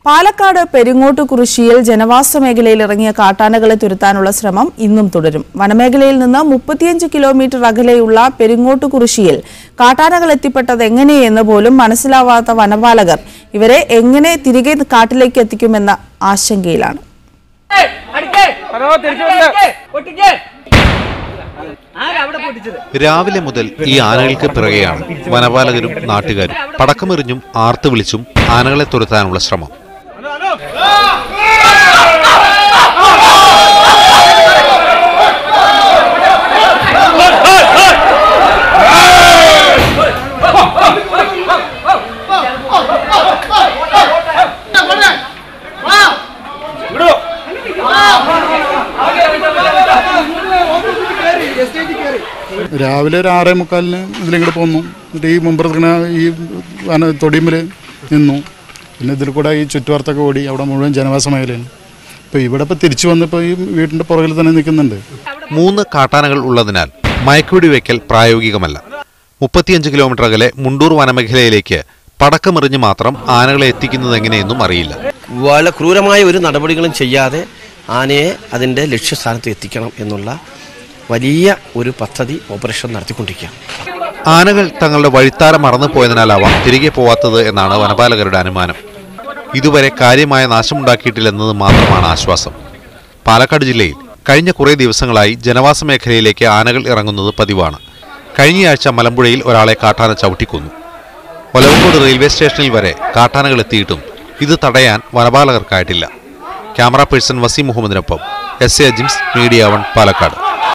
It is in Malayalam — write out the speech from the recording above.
പാലക്കാട് പെരിങ്ങോട്ടുകുറിശ്ശിയിൽ ജനവാസ മേഖലയിൽ ഇറങ്ങിയ കാട്ടാനകളെ തുരത്താനുള്ള ശ്രമം ഇന്നും തുടരും. വനമേഖലയിൽ നിന്ന് 35 കിലോമീറ്റർ അകലെയുള്ള പെരിങ്ങോട്ടുകുറിശ്ശിയിൽ കാട്ടാനകൾ എത്തിപ്പെട്ടത് എങ്ങനെയെന്ന് പോലും മനസ്സിലാവാത്ത വനപാലകർ ഇവരെ എങ്ങനെ തിരികെ കാട്ടിലേക്ക് എത്തിക്കുമെന്ന ആശങ്കയിലാണ്. രാവിലെ മുതൽ ഈ ആനകൾക്ക് പിറകെയാണ് വനപാലകരും നാട്ടുകാരും. പടക്കമെറിഞ്ഞും ആർത്തു വിളിച്ചും ആനകളെ തുരത്താനുള്ള ശ്രമം. രാവിലെ ഒരു 6:45 ഇതിലിങ്ങോട്ട് പോന്നു. എന്നിട്ട് ഈ മുമ്പ് ഈ തൊടിയുമ്പിൽ നിന്നു. പിന്നെ ഇതിൽ കൂടെ ഈ ചുറ്റുവർത്തൊക്കെ ഓടി. അവിടെ മുഴുവൻ ജനവാസ മേഖലയാണ്. ഇപ്പോൾ ഇവിടെ ഇപ്പോൾ തിരിച്ചു വന്നിപ്പോൾ ഈ വീടിൻ്റെ പുറകിൽ തന്നെ നിൽക്കുന്നുണ്ട്. 3 കാട്ടാനകൾ ഉള്ളതിനാൽ മയക്കുവെടി വയ്ക്കൽ പ്രായോഗികമല്ല. 35 കിലോമീറ്റർ അകലെ മുണ്ടൂർ വനമേഖലയിലേക്ക് പടക്കമെറിഞ്ഞ് മാത്രം ആനകളെ എത്തിക്കുന്നത് എങ്ങനെയെന്നും അറിയില്ല. വളരെ ക്രൂരമായ ഒരു നടപടികളും ചെയ്യാതെ ആനയെ അതിൻ്റെ ലക്ഷ്യസ്ഥാനത്ത് എത്തിക്കണം എന്നുള്ള വലിയ ഒരു പദ്ധതി ഓപ്പറേഷൻ നടത്തിക്കൊണ്ടിരിക്കുകയാണ്. ആനകൾ തങ്ങളുടെ വഴിത്താര മറന്നു പോയതിനാലാവാം തിരികെ പോവാത്തത് എന്നാണ് വനപാലകരുടെ അനുമാനം. ഇതുവരെ കാര്യമായ നാശമുണ്ടാക്കിയിട്ടില്ലെന്നത് മാത്രമാണ് ആശ്വാസം. പാലക്കാട് ജില്ലയിൽ കഴിഞ്ഞ കുറേ ദിവസങ്ങളായി ജനവാസ മേഖലയിലേക്ക് ആനകൾ ഇറങ്ങുന്നത് പതിവാണ്. കഴിഞ്ഞയാഴ്ച മലമ്പുഴയിൽ ഒരാളെ കാട്ടാന ചവിട്ടിക്കൊന്നു. ഒലവക്കോട് റെയിൽവേ സ്റ്റേഷനിൽ വരെ കാട്ടാനകൾ എത്തിയിട്ടും ഇത് തടയാൻ വനപാലകർക്കായിട്ടില്ല. ക്യാമറ പേഴ്സൺ വസീം മുഹമ്മദിനൊപ്പം SA അജിംസ്, മീഡിയ 1, പാലക്കാട്.